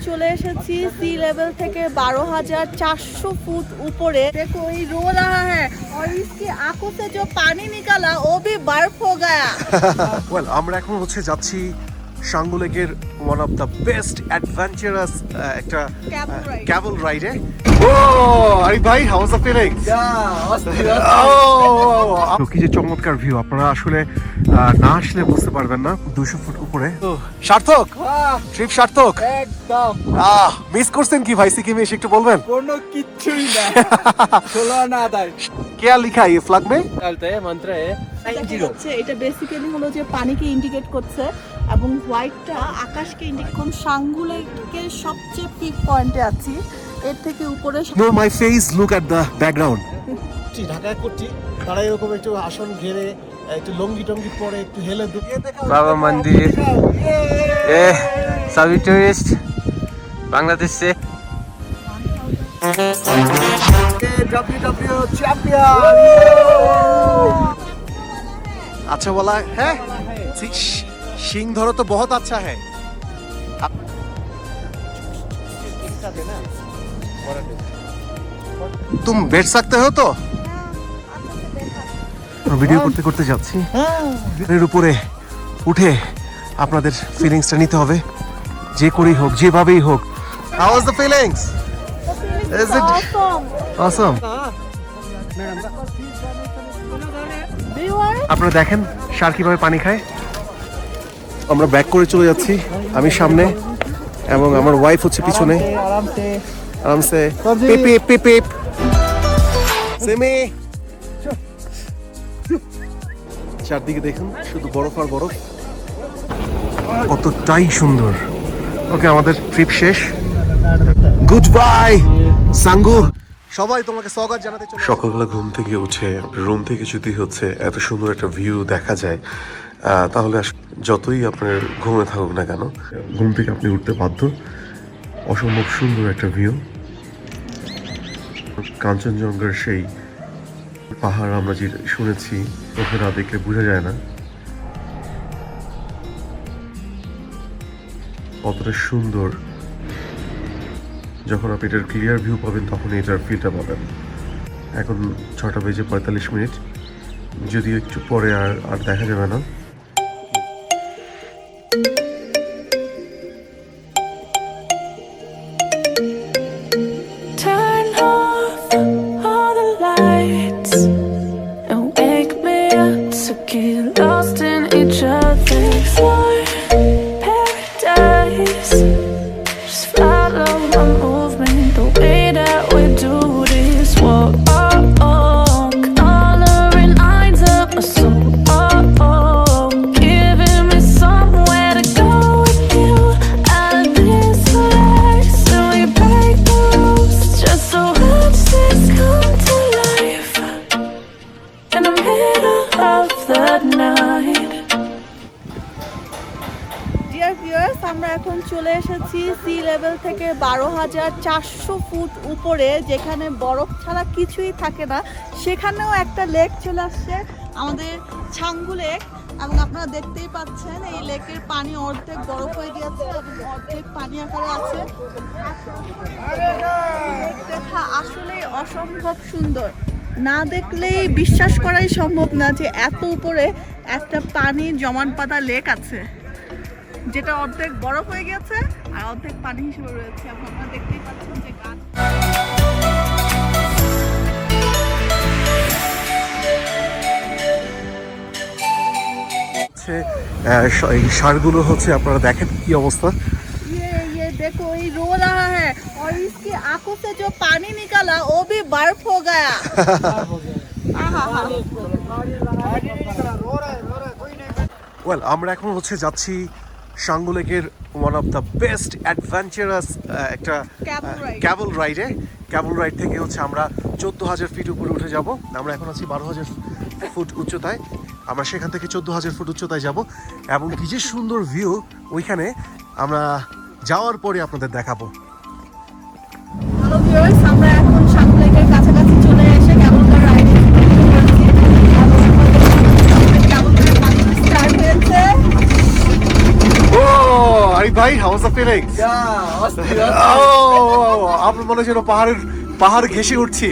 চলে এসেছি sea level থেকে 12,400 फुट ऊपरे। देखो ये रो रहा है और इसकी आंखों से जो पानी निकला वो भी बर्फ हो गया। ওয়েল আমরা এখন হচ্ছে যাচ্ছি সাঙ্গু লেকের one of the best adventurous একটা ক্যাবল রাইডে। ও আরিফ ভাই, হাউ ওয়াজ দ্য ফিলিং? কি যে চমৎকার ভিউ, আপনারা আসলে না আসলে বুঝতে পারবেন না। 200 ফুট উপরে। সার্থক ট্রিপ, সার্থক একদম। মিস করছেন কি ভাই সিকিমে এসে একটু বলবেন? কোনো কিচ্ছুই না। 16 আনা আদায়। क्या लिखा है ये फ्लैग में? चलते हैं मंत्र है 90। এটা বেসিক্যালি হলো যে পানিকে ইন্ডিকেট করছে এবং হোয়াইটটা আকাশকে ইন্ডিকেট করছে। সাঙ্গু লেকের সবচেয়ে পিক পয়েন্টে আছি, এর থেকে উপরে। No, my face, look at the background. ঢাকায় করছি, তারা এরকম একটু আসন ঘেরে একটু লঙ্গি টঙ্গি পরে একটু হেলে बाबा मंदिर ये सभी टूरिस्ट बांग्लादेश से डब्ल्यूडब्ल्यू चैंपियन। अच्छा वाला है? सिंह धरो तो बहुत अच्छा है। तुम बैठ सकते हो तो? ভিডিও করতে করতে যাচ্ছি, এর উপরে উঠে আপনাদের ফিলিংসটা নিতে হবে, যে করেই হোক, যেভাবেই হোক। How was the feelings? Is it awesome? আপনারা দেখেন শার্ক কিভাবে পানি খায়। আমরা ব্যাক করে চলে যাচ্ছি, আমি সামনে এবং আমার ওয়াইফ হচ্ছে পিছনে। আরামসে পিপ পিপ পিপ পিপ। সেমি চারদিকে দেখুন শুধু বরফ আর বরফ, কতটাই সুন্দর। ওকে, আমাদের ট্রিপ শেষ। Good bye Sangu. সবাই তোমাকে স্বাগত জানাতে চলে। সকালবেলা ঘুম থেকে উঠে রুম থেকে যদি হচ্ছে এত সুন্দর একটা ভিউ দেখা যায়, তাহলে যতই আপনার ঘুমে থাকুক না কেন, ঘুম থেকে আপনি উঠতে বাধ্য। অসম্ভব সুন্দর একটা ভিউ, কাঞ্চনজঙ্ঘার সেই পাহাড় আমরা যে শুনেছি, চোখে না দেখলে বোঝা যায় না কতটা সুন্দর। যখন আপনি এটার ক্লিয়ার ভিউ পাবেন তখন এটার ফিলটা পাবেন। এখন 6:45, যদি একটু পরে আর দেখা যাবে না। Turn off all the lights and wake me up to get lost in each other's paradise. Just follow my movement, the way that we do this. Walk, coloring lines up my soul. Giving me somewhere to go with you. Out of this place, so we break the rules. Just so watch this come to life in the middle of the night. Dear viewers, আমরা এখন চলে এসেছি sea level থেকে 12,400 foot উপরে, যেখানে বরফ ছাড়া কিছুই থাকে না। সেখানেও একটা লেক চলে আসছে, আমাদের ছাঙ্গু লেক। এবং আপনারা দেখতেই পাচ্ছেন এই লেকের পানি অর্ধেক বরফ হয়ে গিয়েছে এবং অর্ধেক পানি আকারে আছে। দেখা আসলেই অসম্ভব সুন্দর, না দেখলেই বিশ্বাস করাই সম্ভব না যে এত উপরে একটা পানি জমাট বাঁধা লেক আছে, যেটা অর্ধেক বরফ হয়ে গেছে আর অর্ধেক পানি হিসেবে রয়েছে। এবং আপনারা দেখতেই পাচ্ছেন যে গাছ। এই সারগুলো হচ্ছে, আপনারা দেখেন কি অবস্থা। ये देखो ये रो रहा है और इसकी आंखों से जो पानी निकला वो भी बर्फ हो गया। ওয়েল আমরা এখন হচ্ছে যাচ্ছি সাঙ্গু লেকের one of the best adventurous একটা ক্যাবল রাইডে। ক্যাবল রাইড থেকে হচ্ছে আমরা 14,000 ফিট উপরে উঠে যাব। আমরা এখন আছি 12,000 ফুট উচ্চতায়। আমরা সেখান থেকে 14,000 ফুট উচ্চতায় যাব এবং কি যে সুন্দর ভিউ ওইখানে আমরা যাওয়ার পরে আপনাদের দেখাবো। হ্যালো ভিউয়ার্স, আমরা এখন সাঙ্গু লেকের কাছাকাছি চলে এসে ক্যাবল রাইড আরিফ ভাই, হাউ ওয়াজ দ্য ফিলিংস? আপনার মনে হচ্ছে পাহাড় ঘেঁষে উঠছি।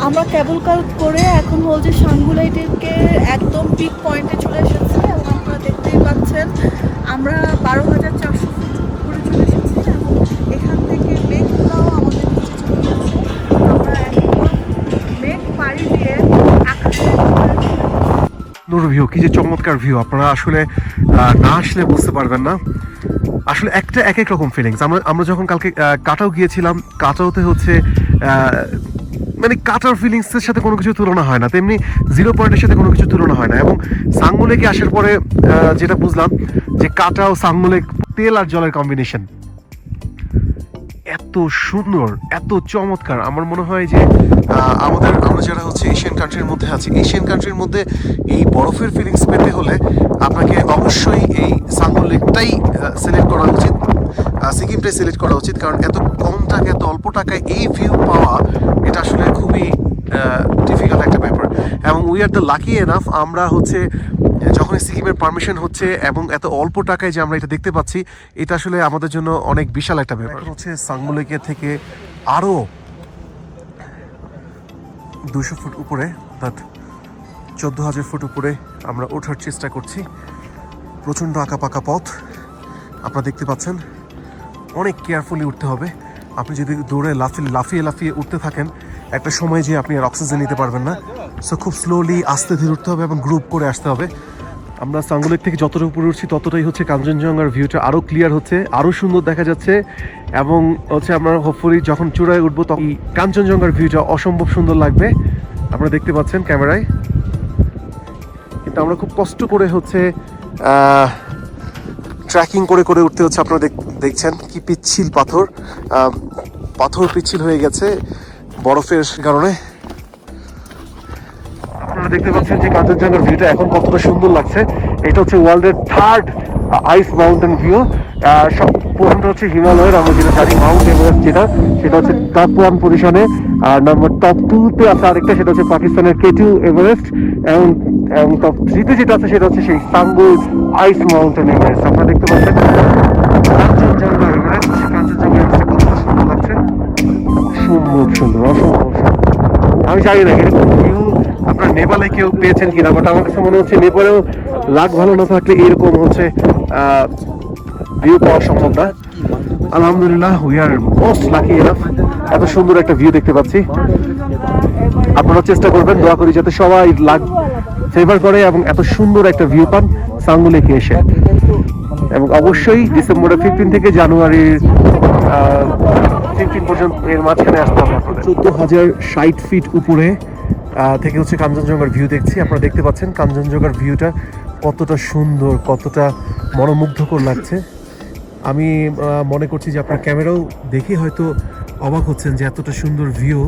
আমরা কেবল কার করে এখন হচ্ছে সাঙ্গুলাইটেরকে একদম পিক পয়েন্টে চলে এসেছি এবং আপনারা দেখতেই পাচ্ছেন আমরা 12,400 ফুট উপরে চলে এসেছি এবং এখান থেকে মেঘগুলোও আমাদের নিচে চলে গেছে। আমরা এখন মেঘ পাড়ি দিয়ে আকাশে সুন্দর ভিউ, কি যে চমৎকার ভিউ, আপনারা আসলে না আসলে বুঝতে পারবেন না। আসলে একটা এক এক রকম ফিলিংস। আমরা যখন কালকে কাটাও গিয়েছিলাম, কাটাওতে হচ্ছে মানে কাটার ফিলিংসের সাথে কোনো কিছু তুলনা হয় না, তেমনি জিরো পয়েন্টের সাথে কোনো কিছু তুলনা হয় না। এবং সাঙ্গু লেকে আসার পরে যেটা বুঝলাম যে কাটাও সাঙ্গু লেক তেল আর জলের কম্বিনেশন এত সুন্দর, এত চমৎকার। আমার মনে হয় যে আমরা যারা হচ্ছে এশিয়ান কান্ট্রির মধ্যে আছি, এশিয়ান কান্ট্রির মধ্যে এই বরফের ফিলিংস পেতে হলে আপনাকে অবশ্যই এই সাঙ্গু লেকটাই সিলেক্ট করা উচিত, সিকিমটাই সিলেক্ট করা উচিত। কারণ এত কম টাকায়, এত অল্প টাকায় এই ভিউ পাওয়া, এটা আসলে খুবই ডিফিকাল্ট একটা ব্যাপার। এবং we are the lucky enough, আমরা হচ্ছে যখন সিকিমের পারমিশন হচ্ছে এবং এত অল্প টাকায় যে আমরা এটা দেখতে পাচ্ছি, এটা আসলে আমাদের জন্য অনেক বিশাল একটা ব্যাপার। হচ্ছে সাঙ্গু লেকের থেকে আরও 200 ফুট উপরে, অর্থাৎ 14,000 ফুট উপরে আমরা ওঠার চেষ্টা করছি। প্রচণ্ড আঁকাপাকা পথ আপনারা দেখতে পাচ্ছেন, অনেক কেয়ারফুলি উঠতে হবে। আপনি যদি দৌড়ে লাফিয়ে উঠতে থাকেন, একটা সময় যে আপনি আর অক্সিজেন নিতে পারবেন না। সো খুব স্লোলি আস্তে ধীরে উঠতে হবে এবং গ্রুপ করে আসতে হবে। আমরা সাঙ্গু লেক থেকে যতটা উপরে উঠছি ততটাই হচ্ছে কাঞ্চনজঙ্ঘার ভিউটা আরও ক্লিয়ার হচ্ছে, আরও সুন্দর দেখা যাচ্ছে। এবং হচ্ছে আমরা হোপফুলি যখন চূড়ায় উঠবো তখন কাঞ্চনজঙ্ঘার ভিউটা অসম্ভব সুন্দর লাগবে। আপনারা দেখতে পাচ্ছেন ক্যামেরায়। কিন্তু আমরা খুব কষ্ট করে হচ্ছে ট্রেকিং করে উঠতে হচ্ছে। আপনারা দেখছেন কি পিচ্ছিল পাথর পিচ্ছিল হয়ে গেছে বরফের কারণে। আপনারা দেখতে পাচ্ছেন যে কাঞ্চনজঙ্ঘার ভিউটা এখন কতটা সুন্দর লাগছে। এটা হচ্ছে ওয়ার্ল্ডের 3rd আইস মাউন্টেন ভিউ। সব প্রথমটা হচ্ছে হিমালয়ের, আমরা যেটা জানি মাউন্ট এভারেস্ট, সেটা হচ্ছে টপ 1 পজিশনে। আর নাম্বার টপ 2-তে আছে আরেকটা, সেটা হচ্ছে পাকিস্তানের K2 এভারেস্ট। এবং টপ 3-তে যেটা আছে সেটা হচ্ছে সেই সাঙ্গু আইস মাউন্টেন এভারেস্ট। আপনারা দেখতে পাচ্ছেন কাঞ্চনজঙ্ঘা এভারেস্ট, কতটা সুন্দর লাগছে, অসম্ভব সুন্দর। আমি জানি না এরকম ভিউ আপনার নেপালে কেউ পেয়েছেন কিনা, বাট আমার কাছে মনে হচ্ছে নেপালেও লাক ভালো না থাকলে এরকম হচ্ছে ভিউ পাওয়া সম্ভব না। আলহামদুলিল্লাহ, we are most lucky enough, এত সুন্দর একটা ভিউ দেখতে পাচ্ছি। আপনারা চেষ্টা করবেন, দোয়া করি যাতে সবাই লাক ফেভার করে এবং এত সুন্দর একটা ভিউ পান সাঙ্গু লেকে এসে। এবং অবশ্যই ডিসেম্বরের 15 থেকে জানুয়ারির 15 পর্যন্ত এর মাঝখানে আসতে হবে। 14,060 ফিট উপরে থেকে হচ্ছে কাঞ্চনজঙ্ঘার ভিউ দেখছি। আপনারা দেখতে পাচ্ছেন কাঞ্চনজঙ্ঘার ভিউটা কতটা সুন্দর, কতটা মনোমুগ্ধকর লাগছে। আমি মনে করছি যে আপনার ক্যামেরাও দেখে হয়তো অবাক হচ্ছেন যে এতটা সুন্দর ভিউ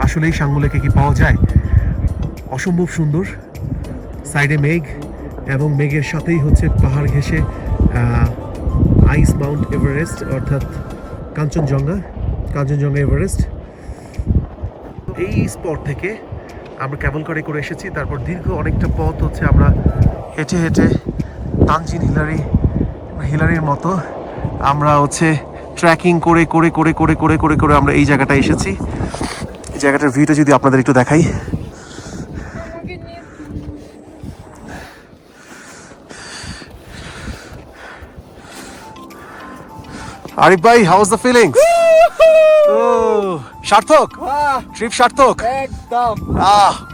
আসলেই সাঙ্গু লেকে কি পাওয়া যায়। অসম্ভব সুন্দর, সাইডে মেঘ এবং মেঘের সাথেই হচ্ছে পাহাড় ঘেঁষে আইস মাউন্ট এভারেস্ট, অর্থাৎ কাঞ্চনজঙ্ঘা এভারেস্ট। এই স্পট থেকে আমরা কেবল করে এসেছি। তারপর দীর্ঘ অনেকটা পথ হচ্ছে আমরা হেঁটে তানজিন হিলারির মতো আমরা হচ্ছে ট্রেকিং করে আমরা এই জায়গাটায় এসেছি। এই জায়গাটার ভিউটা যদি আপনাদের একটু দেখাই। আরিফ ভাই, হাউ ইজ দ্য ফিলিংস? সার্থক, বাহ, ট্রিপ সার্থক। একদম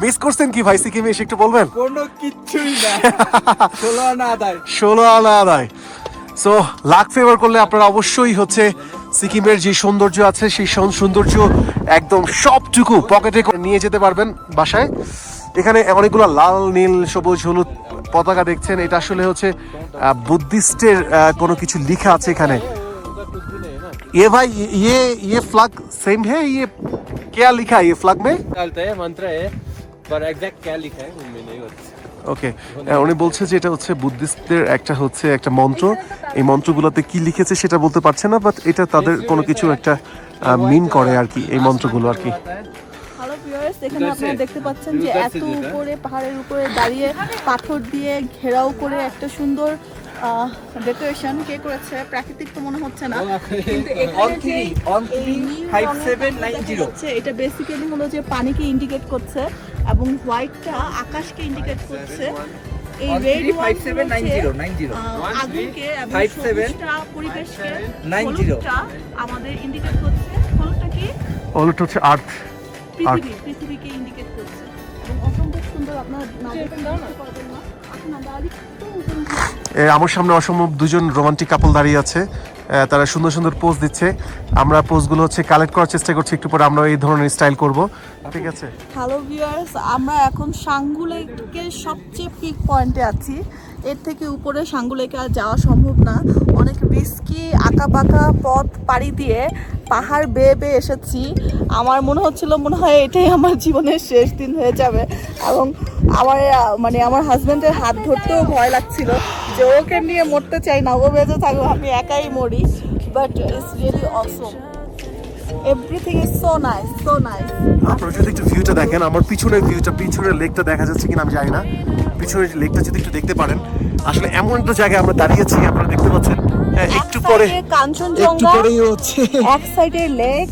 মিস করছেন কি ভাই সিকিমে এসে একটু বলবেন? কোনো কিচ্ছুই না। 16 আনা আদায়। 16 আনা আদায়। সো লাক ফেভার করলে আপনারা অবশ্যই হচ্ছে সিকিমের যে সৌন্দর্য আছে সেই সৌন্দর্য একদম সবটুকু পকেটে করে নিয়ে যেতে পারবেন বাসায়। এখানে অনেকগুলো লাল নীল সবুজ হলুদ পতাকা দেখছেন, এটা আসলে হচ্ছে বুদ্ধিস্টের কোনো কিছু লেখা আছে এখানে। ये भाई ये फ्लैग सेम है, ये क्या लिखा है ये फ्लैग में? डालते हैं मंत्र है पर एग्जैक्ट क्या लिखा है उनमें नहीं होता। ওকে, উনি বলছে যে এটা হচ্ছে বুদ্ধিস্টদের একটা মন্ত্র। এই মন্ত্রগুলোতে কি লিখেছে সেটা বলতে পারছে না, বাট এটা তাদের কোনো কিছু একটা মিন করে আর কি, এই মন্ত্রগুলো আর কি। হ্যালো ভিউয়ার্স, এখানে আপনারা দেখতে পাচ্ছেন যে এত উপরে পাহাড়ের উপরে দাঁড়িয়ে পাথর দিয়ে ঘেরাও করে একটা সুন্দর ডেকোরেশন কে করেছে, প্রাকৃতিক তো মনে হচ্ছে না, কিন্তু এখানে যে এই নীল রঙের দেখা যাচ্ছে, এটা বেসিক্যালি হলো যে পানিকে ইন্ডিকেট করছে এবং হোয়াইটটা আকাশকে ইন্ডিকেট করছে। এই রেড আগুনকে এবং সবুজটা পরিবেশকে, হলুদটা আমাদের ইন্ডিকেট করছে। হলুদটা কি? হলুদ হচ্ছে আর্থ, পৃথিবীকে ইন্ডিকেট করছে এবং অসম্ভব সুন্দর। আপনারা না দেখতে পারবেন না, এখন আমরা আরেকটু উপরে উঠি। আমার সামনে অসম্ভব দুজন রোমান্টিক কাপল দাঁড়িয়ে আছে, তারা সুন্দর সুন্দর পোজ দিচ্ছে। আমরা পোজগুলো হচ্ছে কালেক্ট করার চেষ্টা করছি, একটু পরে আমরা এই ধরনের স্টাইল করব, ঠিক আছে? হ্যালো ভিউয়ার্স, আমরা এখন সাঙ্গু লেকের সবচেয়ে পিক পয়েন্টে আছি। এর থেকে উপরে সাঙ্গু লেকে আর যাওয়া সম্ভব না, অনেক রিস্কি আঁকাবাঁকা পথ পাড়ি দিয়ে পাহাড় বেয়ে বেয়ে এসেছি। আমার মনে হয় এটাই আমার জীবনের শেষ দিন হয়ে যাবে এবং আমার হাজব্যান্ডের হাত ধরতেও ভয় লাগছিল যে ওকে নিয়ে মরতে চাই না, ও বেঁচে থাকবো, আমি একাই মরি। But it's really Assam, everything is so nice, so nice. আপনারা যদি একটু ভিউটা দেখেন, আমার পিছনের লেকটা দেখা যাচ্ছে কিনা আমি জানি না, পিছনের লেকটা যদি একটু দেখতে পারেন, আসলে এমন একটা জায়গায় আমরা দাঁড়িয়েছি, আপনারা দেখতে পাচ্ছেন। একটু পরে কাঞ্চনজঙ্ঘা, হচ্ছে এক সাইডে লেক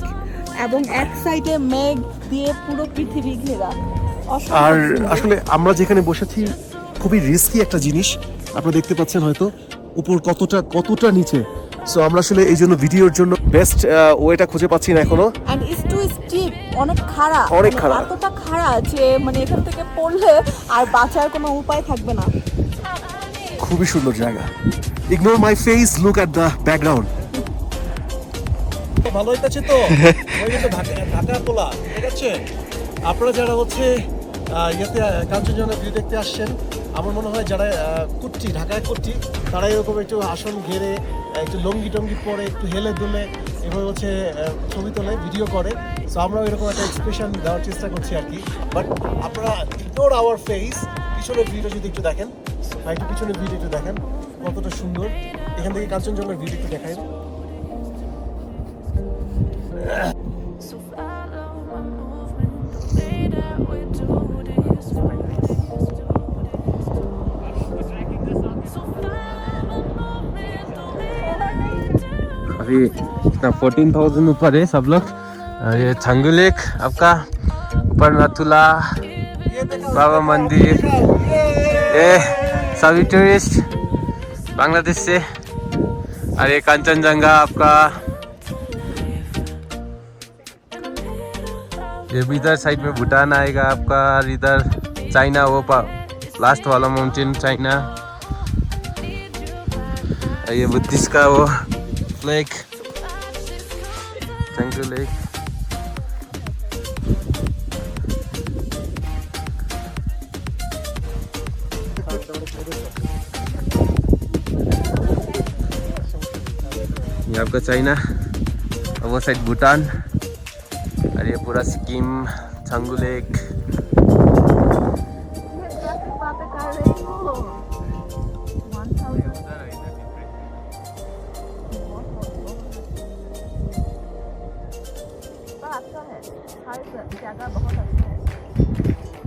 এবং এক সাইডে মেঘ দিয়ে পুরো পৃথিবী ঘেরা। আর আসলে আমরা যেখানে বসেছি খুবই রিস্কি একটা জিনিস, আপনারা দেখতে পাচ্ছেন হয়তো উপর কতটা নিচে। সো আমরা আসলে এই জন্য ভিডিওর জন্য বেস্ট ওয়েটা খুঁজে পাচ্ছি না এখনো। এন্ড ইটস টু স্টিপ, অনেক খাড়া, এতটা খাড়া যে এখান থেকে পড়লে আর বাঁচার কোনো উপায় থাকবে না। খুবই সুন্দর জায়গা। Ignore my face, look at the background. ভালো হইতেছে তো, ওই তো ঢাকা পোলা, ঠিক আছে? আপনারা যারা হচ্ছে ইয়েতে কাঞ্চনজঙ্ঘা ভিউ দেখতে আসছেন, আমার মনে হয় যারা ঢাকায় কুট্টি, তারা এরকম একটু আসন ঘেরে একটু লঙ্গি টঙ্গি পরে একটু হেলে দুলে এভাবে হচ্ছে ছবি তোলে, ভিডিও করে। সো আমরাও এরকম একটা এক্সপ্রেশন দেওয়ার চেষ্টা করছি আর কি। বাট আপনারা ইগনোর আওয়ার ফেস, পিছনের ভিডিও যদি একটু দেখেন, একটু পিছনের ভিডিও একটু দেখেন কতটা সুন্দর। এখান থেকে কাঞ্চনজঙ্ঘার ভিডিও একটু দেখাই। So follow my movement, the way that we do this. So follow my movement, the way that we do. अभी इतना 14,000 ऊपर है सब लोग। और ये छंगू लेक आपका, ऊपर नथुला, बाबा मंदिर, ये सभी टूरिस्ट बांग्लादेश से। और ये कंचनजंगा आपका, ये भी इधर साइड में भूटान आएगा आपका, और इधर चाइना, वो लास्ट वाला माउंटेन चाइना। ये बुद्धिस्ट का वो लेक, छंगू लेक। ये आपका चाइना, और वो साइड भूटान, और ये पूरा सिक्किम, छंगू लेक। अच्छा है, हर जगह बहुत अच्छा है।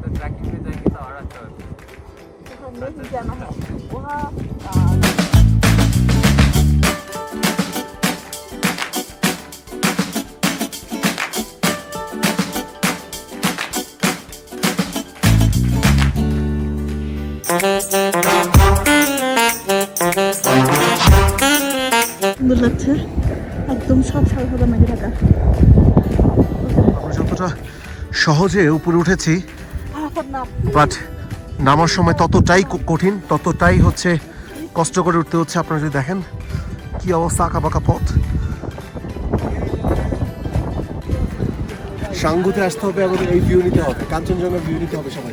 तो ट्रैकिंग में जाएंगे तो और अच्छा होता है। तो हमें भी जाना है वहाँ। সুন্দর লাগছে, একদম সব সাদা সাদা মেঘে ঢাকা। যতটা সহজে উপরে উঠেছি, এখন না বাট নামার সময় ততটাই কঠিন, ততটাই হচ্ছে কষ্ট করে উঠতে হচ্ছে। আপনারা যদি দেখেন কি অবস্থা, আঁকাবাঁকা পথ। সাঙ্গুতে আসতে হবে এবং এই ভিউ নিতে হবে, কাঞ্চনজঙ্ঘার ভিউ নিতে হবে সবাই।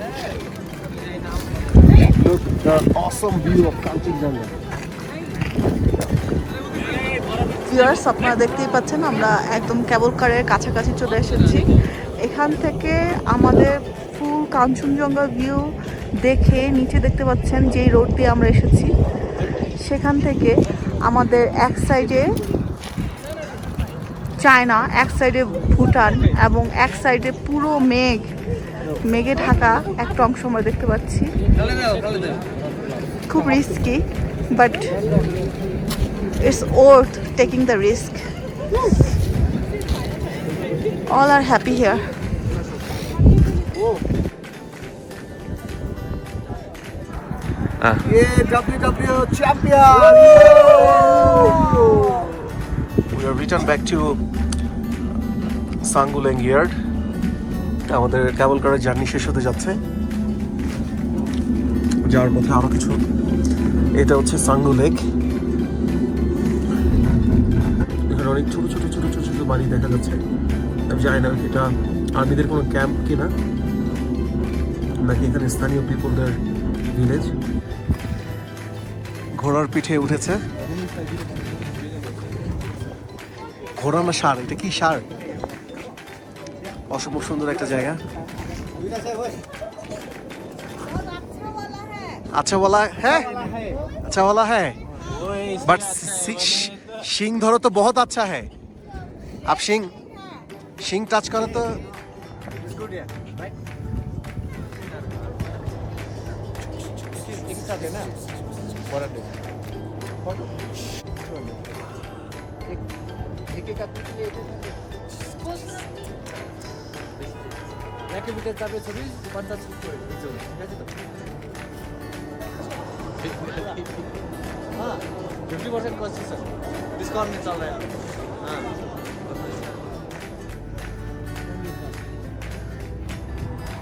Look the awesome view of Kanchenjunga. Viewers, আপনারা দেখতেই পাচ্ছেন আমরা একদম কেবল কারের কাছাকাছি চলে এসেছি। এখান থেকে আমাদের ফুল কাঞ্চনজঙ্ঘা ভিউ দেখে নিচে দেখতে পাচ্ছেন যেই রোড দিয়ে আমরা এসেছি, সেখান থেকে আমাদের এক সাইডে চায়না, এক সাইডে ভুটান এবং এক সাইডে পুরো মেঘে ঢাকা একটা অংশ আমরা দেখতে পাচ্ছি। খুব risky, but it's worth taking the risk. All are happy here. WWE champion! We are returned back to সাঙ্গুলেং ইয়ার্ড। আমাদের কেবল কারের জার্নি শেষ হতে যাচ্ছে, যাওয়ার পথে আরো কিছু। এটা হচ্ছে সাঙ্গু লেক। এখানে অনেক ছোট ছোট ছোট ছোট ছোট বাড়ি দেখা যাচ্ছে। আমি জানি না এটা আর্মিদের কোনো ক্যাম্প কিনা, নাকি এখানে স্থানীয় পিপলদের ভিলেজ। ঘোড়ার পিঠে উঠেছে, ঘোড়া না ষাঁড়, এটা কি ষাঁড়? অসম্ভব সুন্দর একটা জায়গা। अच्छा वाला है, अच्छा वाला है, बट सिंह धरो तो बहुत अच्छा है। आप सिंह टच करो तो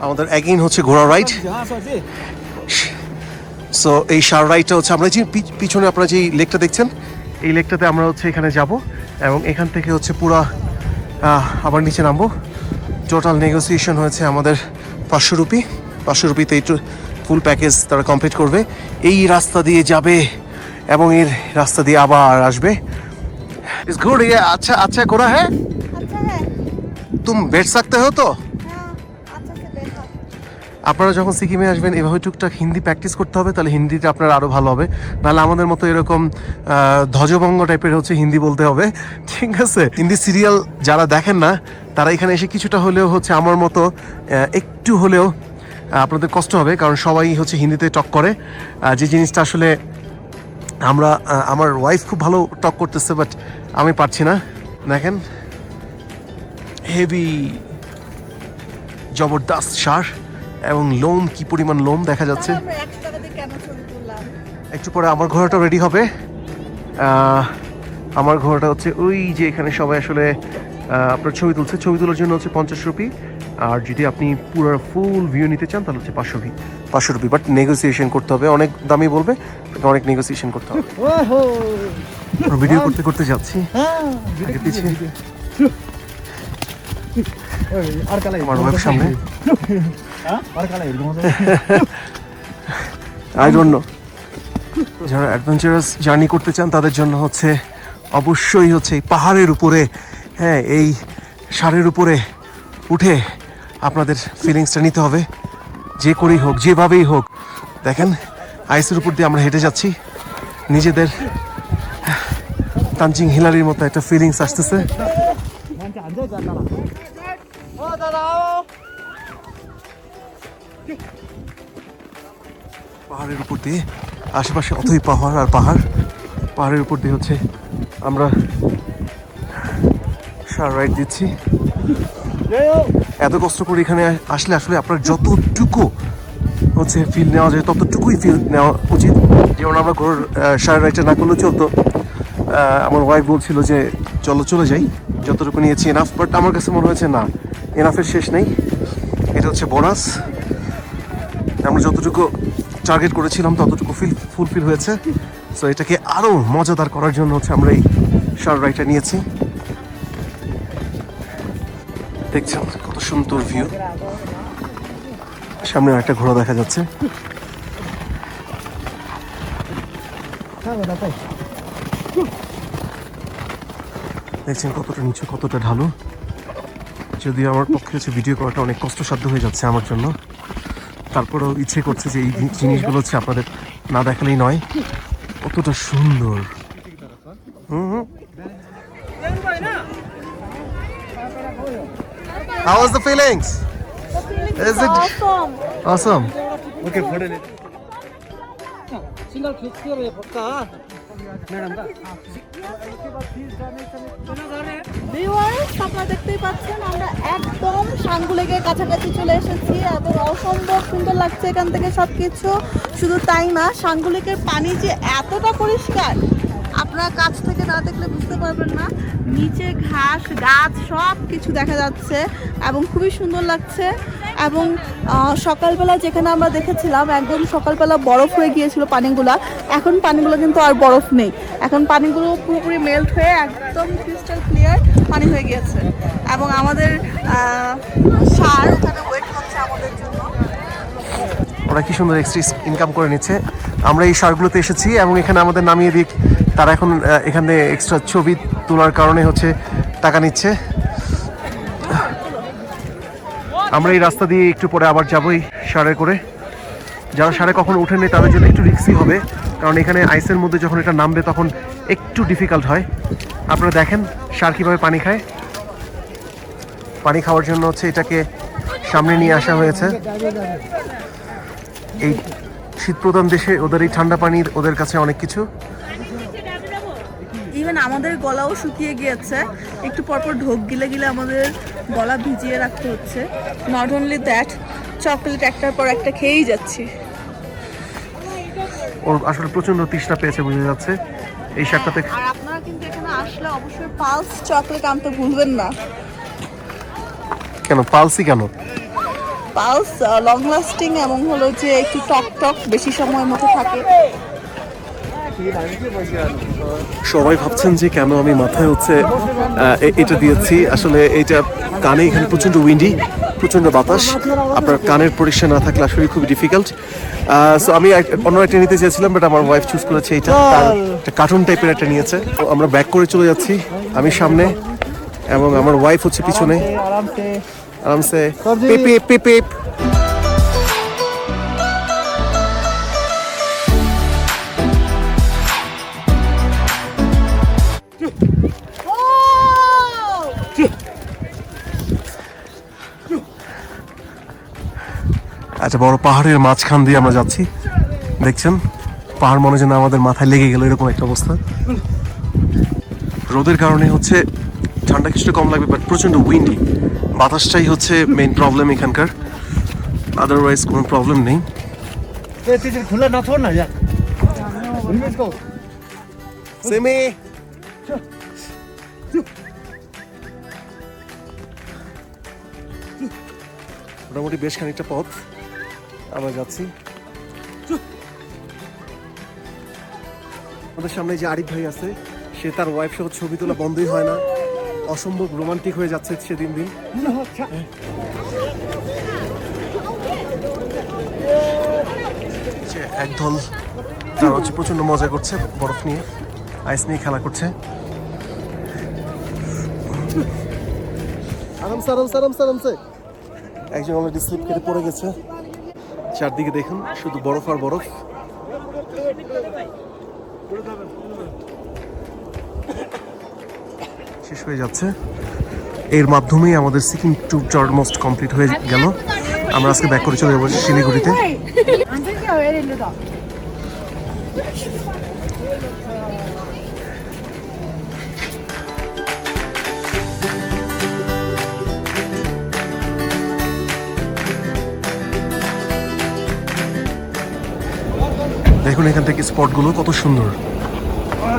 আমাদের এগেইন হচ্ছে ঘোড়া রাইড। সো এই ষাঁড় রাইডটা হচ্ছে আমরা যে পিছনে আপনারা যে লেকটা দেখছেন, এই লেকটাতে আমরা হচ্ছে এখানে যাব এবং এখান থেকে হচ্ছে পুরা আবার নিচে নামবো। টোটাল নেগোসিয়েশন হয়েছে আমাদের 500 রুপি। 500 রুপিতে এই ফুল প্যাকেজ তারা কমপ্লিট করবে। এই রাস্তা দিয়ে যাবে এবং এর রাস্তা দিয়ে আবার আসবে। इट्स गुड, ये अच्छा अच्छा घोड़ा है। अच्छा है, तुम बैठ सकते हो तो? हाँ, अच्छा से बैठा। আপনারা যখন সিকিমে আসবেন এভাবে টুকটাক হিন্দি প্র্যাকটিস করতে হবে, তাহলে হিন্দিটা আপনার আরও ভালো হবে। নাহলে আমাদের মতো এরকম ধ্বজভঙ্গ টাইপের হচ্ছে হিন্দি বলতে হবে, ঠিক আছে? হিন্দি সিরিয়াল যারা দেখেন না তারা এখানে এসে কিছুটা হলেও হচ্ছে আমার মতো একটু হলেও আপনাদের কষ্ট হবে, কারণ সবাই হচ্ছে হিন্দিতে টক করে। যে জিনিসটা আসলে আমার ওয়াইফ খুব ভালো টক করতেছে, বাট আমি পারছি না। দেখেন হেভি জবরদস্ত ষাঁড় এবং লোম, কি পরিমাণ লোম দেখা যাচ্ছে। আমরা 100 টাকা দিয়ে কেন ছবি তুললাম? একটু পরে আমার ঘোড়াটা রেডি হবে। আমার ঘোড়াটা হচ্ছে ওই যে এখানে সবাই আসলে আপনার ছবি তুলছে। ছবি তোলার জন্য হচ্ছে 50 রুপি, আর যদি আপনি পুরো ফুল ভিউ নিতে চান তাহলে হচ্ছে 500 রুপি। বাট নেগোসিয়েশন করতে হবে, অনেক দামি বলবে, অনেক নেগোসিয়েশন করতে হবে। ভিডিও করতে করতে যাচ্ছি আগে পিছিয়ে। আমার ওয়েব সামনে আই ডোন্ট নো। যারা অ্যাডভেঞ্চারাস জার্নি করতে চান তাদের জন্য হচ্ছে অবশ্যই হচ্ছে এই পাহাড়ের উপরে, হ্যাঁ, এই ষাঁড়ের উপরে উঠে আপনাদের ফিলিংসটা নিতে হবে। যে করেই হোক, যেভাবেই হোক। দেখেন আইসের উপর দিয়ে আমরা হেঁটে যাচ্ছি, নিজেদের তানজিং হিলারির মতো একটা ফিলিংস আসতেছে। পাহাড়ের উপর দিয়ে, আশেপাশে অথই পাহাড় আর পাহাড়, পাহাড়ের উপর দিয়ে হচ্ছে আমরা ষাঁড় রাইড দিচ্ছি। এত কষ্ট করে এখানে আসলে আসলে আপনার যতটুকু হচ্ছে ফিল নেওয়া যায় ততটুকুই ফিল নেওয়া উচিত। যেমন আমরা ষাঁড় রাইডটা না করলেও চলতো, আমার ওয়াইফ বলছিল যে চলো চলে যাই, যতটুকু নিয়েছি এনাফ, বাট আমার কাছে মনে হয়েছে না, এনাফের শেষ নেই। এটা হচ্ছে বোনাস। আমরা যতটুকু টার্গেট করেছিলাম ততটুকু ফুলফিল হয়েছে। সো এটাকে আরও মজাদার করার জন্য হচ্ছে আমরা এই শার্ক রাইডটা নিয়েছি। দেখছেন কত সুন্দর ভিউ, সামনে একটা ঘোড়া দেখা যাচ্ছে। দেখছেন কতটা নিচু, কতটা ঢালু। যদিও আমার পক্ষে হচ্ছে ভিডিও করাটা অনেক কষ্টসাধ্য হয়ে যাচ্ছে আমার জন্য, তারপরেও ইচ্ছে করছে যে এই জিনিসগুলো হচ্ছে আপনাদের না দেখালেই নয়। কতটা সুন্দর। How was the feelings? Is it awesome? Okay, single kiss here, madam. Viewers, আপনারা দেখতেই পাচ্ছেন আমরা একদম সাঙ্গু লেকের কাছাকাছি চলে এসেছি এবং অসম্ভব সুন্দর লাগছে এখান থেকে সবকিছু। শুধু তাই না, সাঙ্গু লেকের পানি যে এতটা পরিষ্কার আপনারা কাছ থেকে না দেখলে বুঝতে পারবেন না। নিচে ঘাস গাছ সব কিছু দেখা যাচ্ছে এবং খুবই সুন্দর লাগছে। এবং সকালবেলা যেখানে আমরা দেখেছিলাম একদম সকালবেলা বরফ হয়ে গিয়েছিল পানিগুলা, এখন পানিগুলো কিন্তু আর বরফ নেই। এখন পানিগুলো পুরোপুরি মেল্ট হয়ে একদম ক্রিস্টাল ক্লিয়ার পানি হয়ে গিয়েছে এবং আমাদের সার ওখানে ওয়েট করছে আমাদের জন্য। ওরা কি সুন্দর এক্সট্রা ইনকাম করে নিচ্ছে। আমরা এই শার্কগুলোতে এসেছি এবং এখানে আমাদের নামিয়ে দিক, তারা এখন এখানে এক্সট্রা ছবি তোলার কারণে হচ্ছে টাকা নিচ্ছে। আমরা এই রাস্তা দিয়ে একটু পরে আবার যাবোই সারে করে। যারা সারে কখনো ওঠেনি তাদের জন্য একটু রিস্কি হবে, কারণ এখানে আইসের মধ্যে যখন এটা নামবে তখন একটু ডিফিকাল্ট হয়। আপনারা দেখেন সার কীভাবে পানি খায়। পানি খাওয়ার জন্য হচ্ছে এটাকে সামনে নিয়ে আসা হয়েছে। এই শীতপ্রধান দেশে ওদের এই ঠান্ডা পানির ওদের কাছে অনেক কিছু। ইভেন আমাদের গলাও শুকিয়ে গিয়েছে, একটু পরপর ঢোক গিলে গিলে আমাদের গলা ভিজিয়ে রাখতে হচ্ছে। নট অনলি দ্যাট, চকলেট একটার পর একটা খেয়েই যাচ্ছি। ওর আসলে প্রচন্ড তৃষ্ণা পেয়েছে বোঝা যাচ্ছে এই শাকটাতে। আর আপনারা কিন্তু এখানে আসলে অবশ্যই পালস চকলেট আনতে ভুলবেন না। কেন পালসি কেন? পালস লং লাস্টিং এবং হলো যে একটু টক টক বেশি সময় মতো থাকে। সবাই ভাবছেন যে কেন আমি মাথায় হচ্ছে এটা দিয়েছি। আসলে এটা কানে এখানে প্রচন্ড উইন্ডি, প্রচন্ড বাতাস। আপনার কানের পরিষ্কার না থাকলে আসলে খুবই ডিফিকাল্ট। সো আমি অন্য একটা নিতে চেয়েছিলাম, বাট আমার ওয়াইফ চুজ করেছে এটা। একটা কার্টুন টাইপের একটা নিয়েছে। আমরা ব্যাক করে চলে যাচ্ছি, আমি সামনে এবং আমার ওয়াইফ হচ্ছে পিছনে। আরামসে পিপ পিপ পিপ পিপ। আচ্ছা, বড় পাহাড়ের মাঝখান দিয়ে আমরা যাচ্ছি। দেখছেন পাহাড় মনে যেন আমাদের মাথায় লেগে গেল, এরকম একটা অবস্থা। রোদের কারণে হচ্ছে ঠান্ডা কিছুটা কম লাগবে, বাট প্রচন্ড উইন্ডি। বাতাসটাই হচ্ছে মেইন প্রবলেম এখানকার, আদারওয়াইজ কোনো প্রবলেম নেই। खुला ना छोड़ना यार। সেমি মোটামুটি বেশ খানিকটা পথ আমরা যাচ্ছি। আমাদের সামনে যে আরিফ ভাই আছে, সে তার ওয়াইফ সহ ছবি তোলা বন্ধই হয় না। অসম্ভব রোমান্টিক হয়ে যাচ্ছে সে দিন দিন। একদল তারা হচ্ছে প্রচন্ড মজা করছে, বরফ নিয়ে আইস নিয়ে খেলা করছে। আরামসে আরামসে আরামসে আরামসে। একজন অলরেডি স্লিপ কেটে পড়ে গেছে। চারদিকে দেখুন শুধু বরফ আর বরফ। শেষ হয়ে যাচ্ছে। এর মাধ্যমেই আমাদের সিকিম ট্যুরটা অলমোস্ট কমপ্লিট হয়ে গেল। আমরা আজকে ব্যাক করে চলে যাবো শিলিগুড়িতে। দেখুন এখান থেকে স্পটগুলো কত সুন্দর,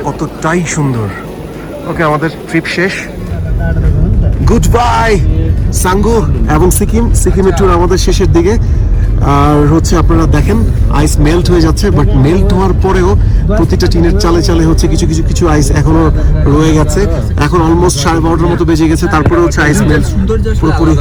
কতটাই সুন্দর। ওকে, আমাদের ট্রিপ শেষ। গুড বাই সাঙ্গু এবং সিকিমের ট্যুর আমাদের শেষের দিকে। আর হচ্ছে আপনারা দেখেন আইস মেল্ট হয়ে যাচ্ছে, বাট মেল্ট হওয়ার পরেও প্রতিটা টিনের চালে চালে হচ্ছে কিছু আইস এখনো রয়ে গেছে। এখন অলমোস্ট 12:30টার মতো বেজে গেছে, তারপরে হচ্ছে আইস মেল্ট পুরোপুরি।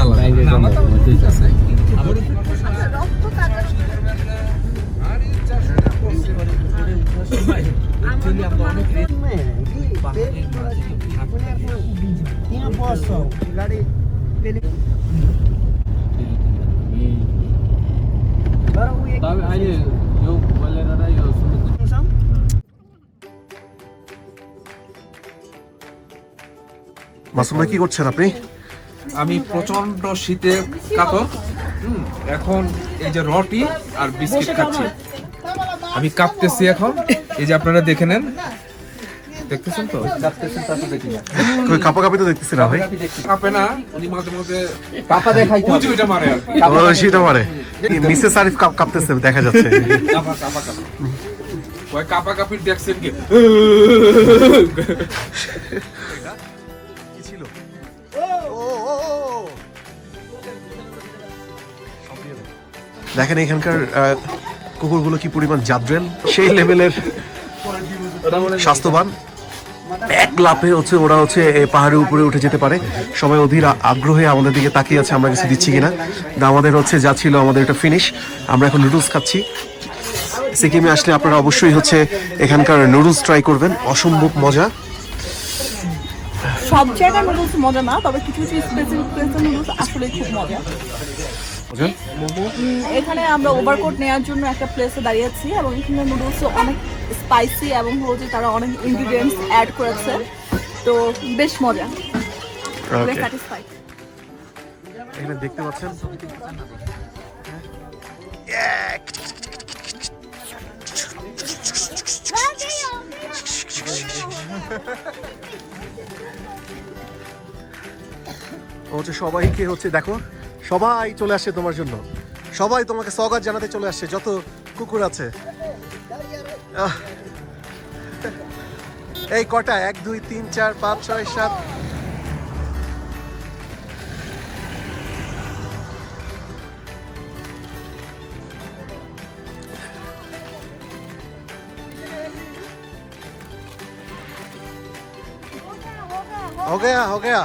মাসুম ভাই কি করছেন আপনি? আমি প্রচন্ড শীতে কাতর। এখন এই যে রটি আর বিস্কিট খাচ্ছি, আমি কাঁপতেছি এখন। এই যে আপনারা দেখে নেন, দেখতেছেন তো? কই কাপাকাপি তো দেখতেছি না ভাই। কাঁপে না, উনি মাঝে মাঝে কাঁপা দেখাই ওইটা মারে আর কি। ও সেটা মারে। মিসেস আরিফ কাঁপতেছে দেখা যাচ্ছে। কাঁপা কাঁপা কাঁপা ওই কাঁপা কাঁপির দেখছেন কি? দেখেন এখানকার কুকুরগুলো কি পরিমাণ জাদ্রেল, সেই লেভেলের স্বাস্থ্যবান। এক লাফে হচ্ছে ওরা হচ্ছে পাহাড়ের উপরে উঠে যেতে পারে। সবাই অধীর আগ্রহে আমাদের দিকে তাকিয়ে আছে আমরা কিছু দিচ্ছি কিনা। আমাদের হচ্ছে যা ছিল আমাদের এটা ফিনিশ। আমরা এখন নুডলস খাচ্ছি। সিকিমে আসলে আপনারা অবশ্যই হচ্ছে এখানকার নুডলস ট্রাই করবেন, অসম্ভব মজা। সব জায়গার নুডলস মজা না, তবে কিছু কিছু স্পেসিফিক প্লেসের নুডলস আসলে খুব মজা। এখানে আমরা ওভারকোট নেওয়ার জন্য একটা প্লেসে দাঁড়িয়েছি এবং এখানে নুডলস অনেক স্পাইসি এবং হচ্ছে তারা অনেক ইনগ্রিডিয়েন্টস অ্যাড করেছে, তো বেশ মজা। স্যাটিসফাইড। এখানে দেখতে পাচ্ছেন হচ্ছে সবাইকে হচ্ছে দেখো, সবাই চলে আসছে তোমার জন্য, সবাই তোমাকে স্বাগত জানাতে চলে আসছে, যত কুকুর আছে। এই কটা 1 2 3 4 5 6 7 हो गया